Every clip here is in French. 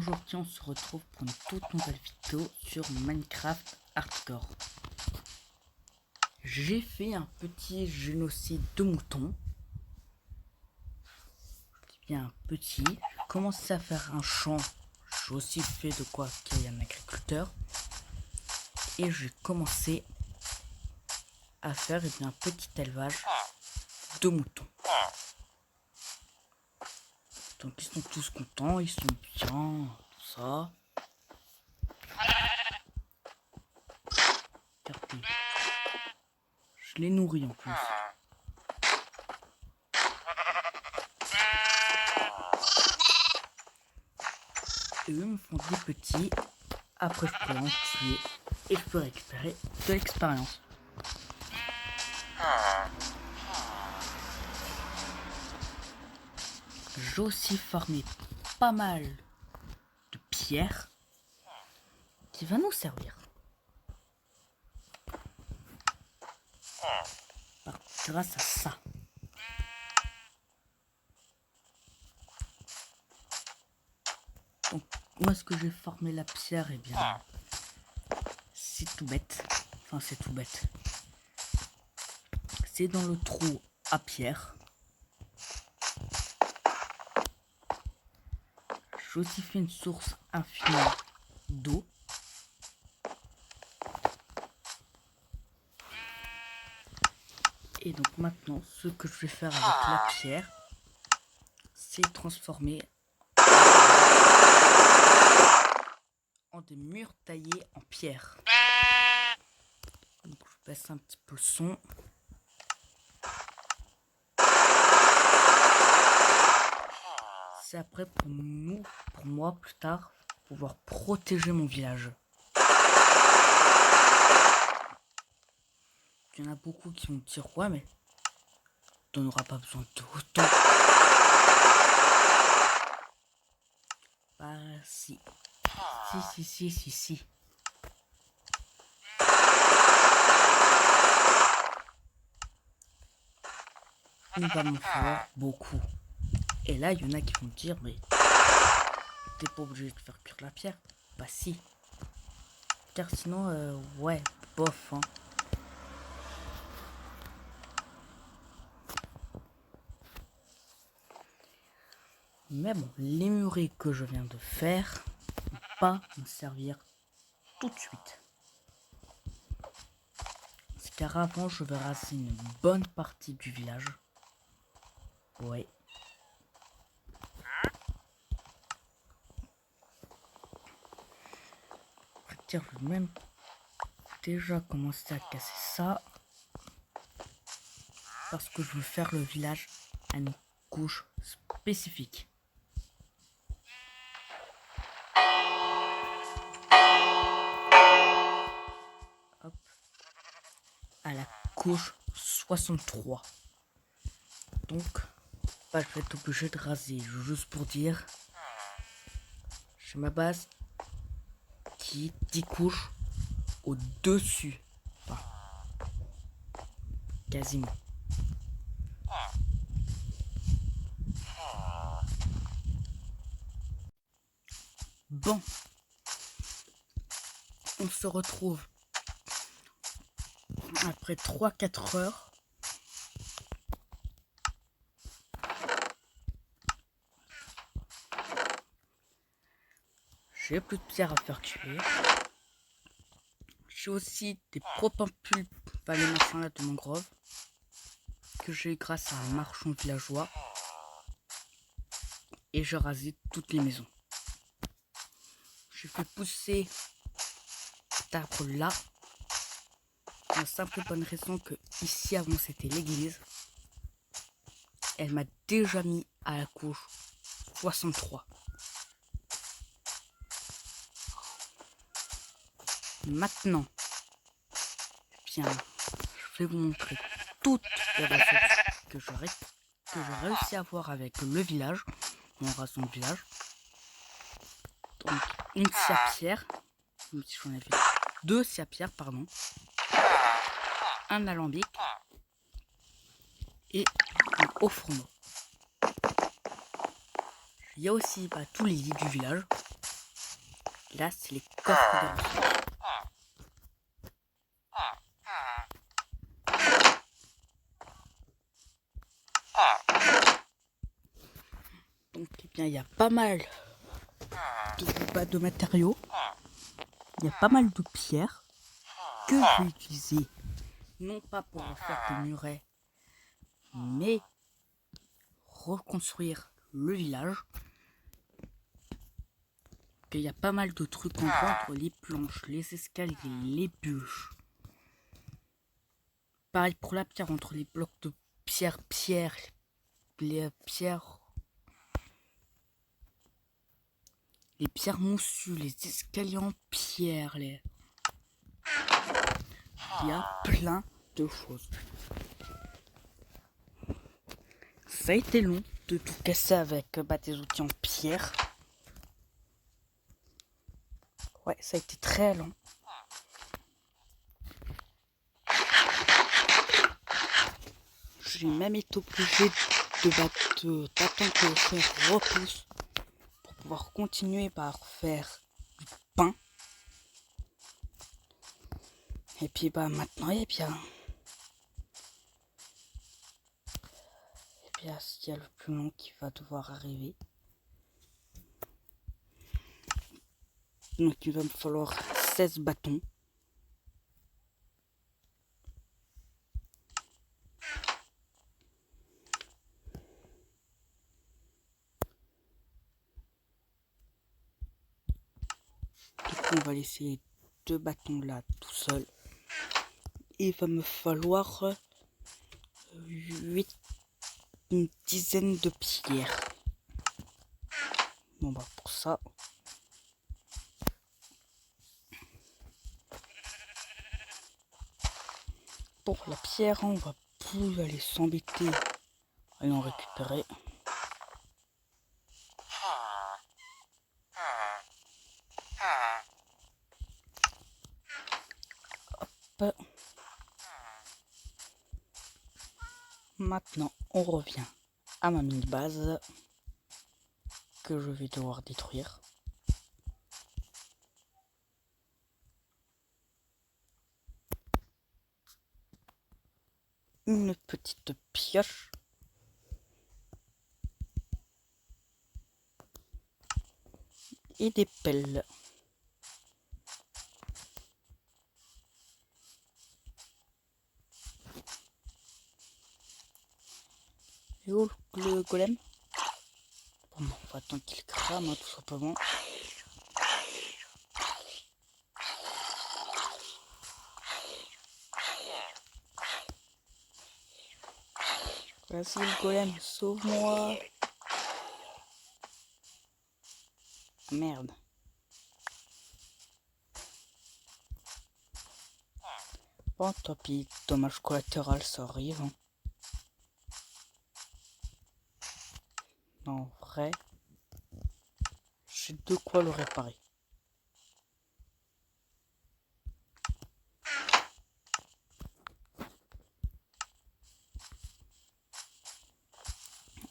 Aujourd'hui on se retrouve pour une toute nouvelle vidéo sur Minecraft Hardcore. J'ai fait un petit génocide de moutons. Je dis bien un petit. J'ai commencé à faire un champ. J'ai aussi fait de quoi qu'il y ait un agriculteur. Et j'ai commencé à faire un petit élevage de moutons. Donc ils sont tous contents, ils sont bien, tout ça. Regardez. Je les nourris en plus. Et eux me font des petits. Après je peux en tuer et je peux récupérer de l'expérience. J'ai aussi farmé pas mal de pierres qui va nous servir. Grâce à ça. Donc où est-ce que j'ai farmé la pierre? Eh bien c'est tout bête. Enfin c'est tout bête. C'est dans le trou à pierre. J'ai aussi fait une source infinie d'eau. Et donc maintenant, ce que je vais faire avec la pierre, c'est transformer en des murs taillés en pierre. Donc je baisse un petit peu le son. C'est après pour moi plus tard, pouvoir protéger mon village. Il y en a beaucoup qui vont me dire ouais mais tu n'auras pas besoin de autant. Bah si. Si. Il va m'en falloir beaucoup. Et là il y en a qui vont me dire mais t'es pas obligé de faire cuire la pierre. Bah si. Car sinon ouais bof hein. Mais bon, les murets que je viens de faire ne vont pas me servir tout de suite. C'est car avant, je vais raser une bonne partie du village. Ouais. Je vais même déjà commencer à casser ça. Parce que je veux faire le village à une couche spécifique. Hop. À la couche 63. Donc, bah, je vais être obligé de raser. Juste pour dire, j'ai ma base qui est 10 couches au-dessus. Enfin, quasiment. Bon. On se retrouve après 3-4 heures. J'ai plus de pierre à faire cuire. J'ai aussi des propampules, les machins là de mangrove que j'ai eu grâce à un marchand villageois. Et j'ai rasé toutes les maisons. J'ai fait pousser cet arbre là. Pour la simple bonne raison que ici avant c'était l'église. Elle m'a déjà mis à la couche 63. Maintenant, eh bien, je vais vous montrer toutes les ressources que j'ai réussi à avoir avec le village, mon rasson de village. Donc, une scie à pierre, même si j'en avais deux scies à pierre, pardon, un alambic et un haut fourneau. Il y a aussi tous les lits du village. Là, c'est les coffres des ressources. Donc, eh bien, il y a pas mal de matériaux. Il y a pas mal de pierres que je vais utiliser, non pas pour refaire des murets, mais reconstruire le village. Il y a pas mal de trucs en bois entre les planches, les escaliers, les bûches. Pareil pour la pierre, entre les blocs de pierre, les pierres moussues, les escaliers en pierre, il y a plein de choses. Ça a été long de tout casser avec des outils en pierre. Ouais, ça a été très long. J'ai même été obligé d'attendre que le fer repousse pour pouvoir continuer par faire du pain. Et puis maintenant, il y a le plus long qui va devoir arriver. Donc il va me falloir 16 bâtons. Donc on va laisser les 2 bâtons là tout seul. Et il va me falloir une dizaine de pierres. Bon pour ça. Pour la pierre, on va plus aller s'embêter à en récupérer. Hop. Maintenant, on revient à ma mini base que je vais devoir détruire. Une petite pioche. Et des pelles. Et où le golem? Bon, on va attendre qu'il crame, hein, tout simplement. Vas-y le golem, sauve-moi. Merde. Bon, tant pis, dommage collatéral, ça arrive. Hein. En vrai, j'ai de quoi le réparer.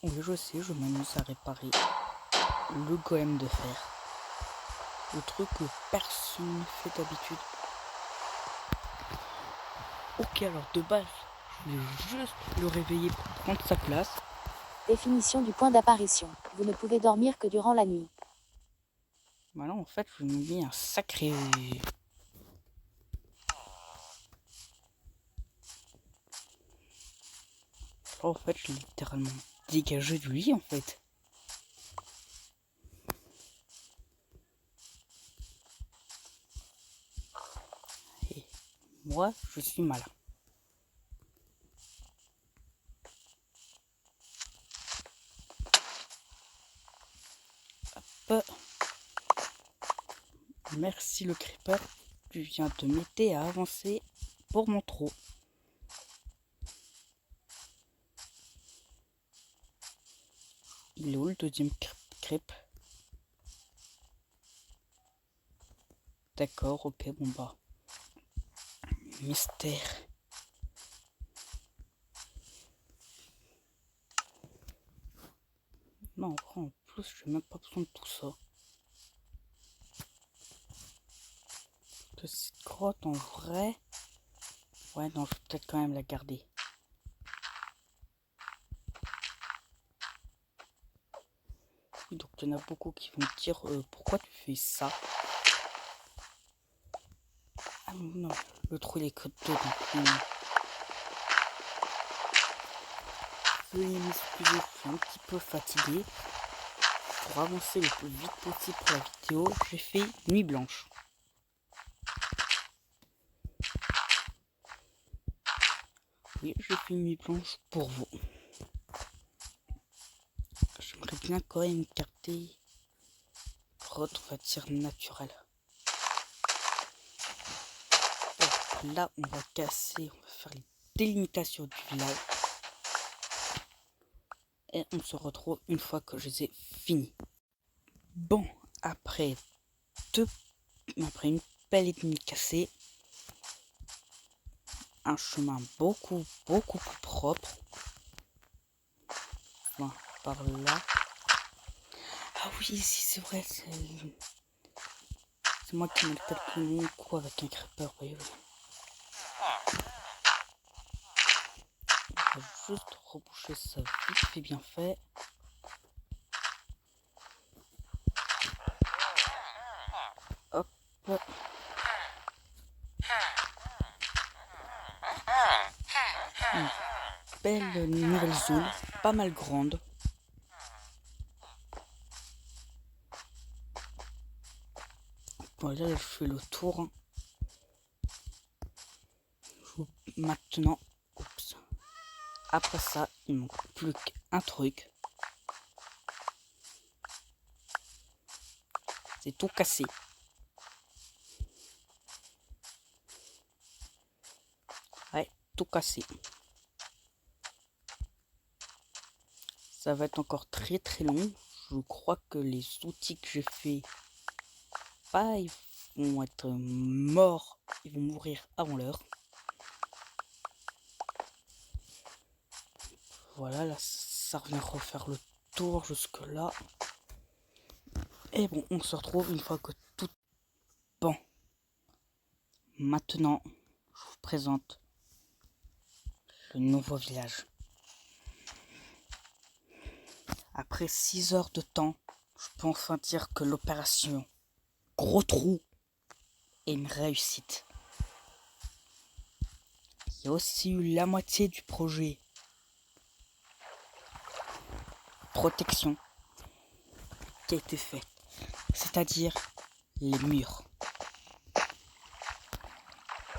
Oui, je sais, je m'amuse à réparer le golem de fer. Le truc que personne ne fait d'habitude. Ok, alors de base, je voulais juste le réveiller pour prendre sa place. Définition du point d'apparition. Vous ne pouvez dormir que durant la nuit. Maintenant, en fait, je me mets un sacré... En fait, je l'ai littéralement dégagé du lit, en fait. Et moi, je suis malin. Hop. Merci le creeper. Tu viens de m'aider à avancer pour mon trou. Il est où le deuxième creep? D'accord, ok, bon bah. Mystère. Non, en plus, j'ai même pas besoin de tout ça. que cette grotte en vrai... Ouais, non, je vais peut-être quand même la garder. Donc il y en a beaucoup qui vont me dire pourquoi tu fais ça. Ah non, le trou il est que dedans. Veuillez m'excuser, je suis un petit peu fatigué. Pour avancer le plus vite possible pour la vidéo, j'ai fait nuit blanche. Oui, j'ai fait nuit blanche pour vous. J'aimerais bien quand même capter votre, on va dire, naturel. Donc là, on va casser, on va faire les délimitations du village. Et on se retrouve une fois que je les ai finis. Bon, après une pelle et demie cassée, un chemin beaucoup plus propre. Enfin, par là. Ah oui, si c'est vrai, c'est moi qui mets le calcul quoi avec un creeper, voyez. On va juste reboucher ça vite fait bien fait. Hop. Une belle nouvelle zone, pas mal grande. Voilà, je fais le tour. Maintenant, oups. Après ça, il manque plus qu'un truc. C'est tout cassé. Ouais, tout cassé. Ça va être encore très long. Je crois que les outils que j'ai fait, bah, ils vont être morts. Ils vont mourir avant l'heure. Voilà, là, ça revient refaire le tour jusque là. Et bon, on se retrouve une fois que tout... Bon. Maintenant, je vous présente le nouveau village. Après 6 heures de temps, je peux enfin dire que l'opération Gros Trou est une réussite. Il y a aussi eu la moitié du projet protection qui a été fait, c'est-à-dire les murs.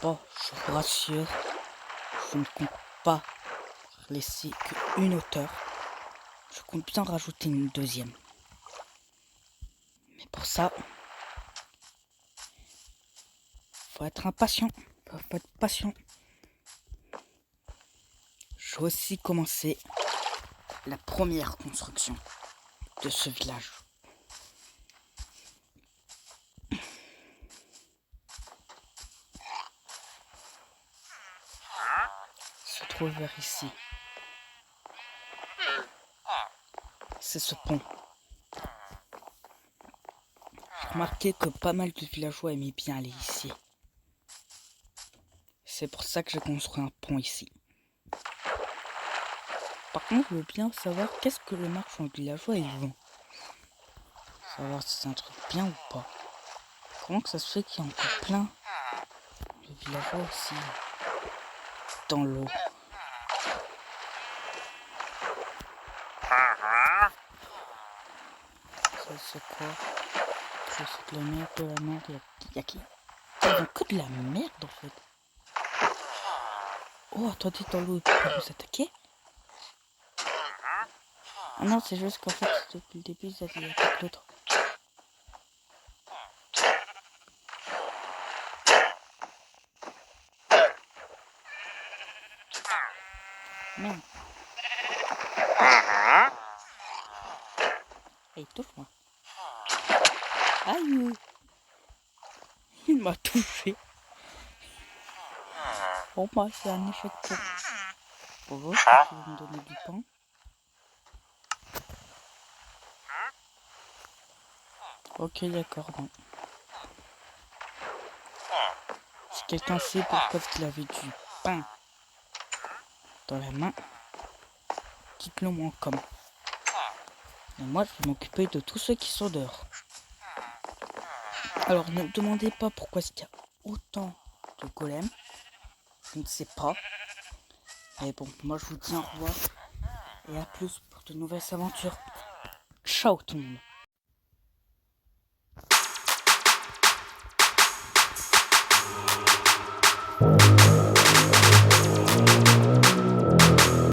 Bon, je vous rassure, je ne compte pas laisser qu'une hauteur. Je compte bien rajouter une deuxième. Mais pour ça, faut être impatient. Faut être patient. J'ai aussi commencé la première construction de ce village. Se trouve vers ici. C'est ce pont. J'ai remarqué que pas mal de villageois aimaient bien aller ici. C'est pour ça que j'ai construit un pont ici. Par contre, je veux bien savoir qu'est-ce que le marchand villageois il vend. Savoir si c'est un truc bien ou pas. Comment que ça se fait qu'il y a encore plein de villageois aussi dans l'eau. Ça c'est quoi? C'est de la merde, de la merde. Il y a qui? Ils vendent que de la merde en fait. Oh, attendez, dans l'eau, il peut pas nous attaquer? Ah non, c'est juste qu'en fait, depuis le début, ils attaquent l'autre. Merde. Hey, touche-moi. Aïe! Il m'a touché. Bon, bah, c'est un échec pour eux, parce qu'ils vont me donner du pain. Ok, d'accord, bon. quelqu'un sait pourquoi il avait du pain dans la main, dites-le moi comme. Et moi, je vais m'occuper de tous ceux qui sont dehors. Alors, ne me demandez pas pourquoi il y a autant de golems. Je ne sais pas. Mais bon, moi, je vous dis au revoir. Et à plus pour de nouvelles aventures. Ciao tout le monde.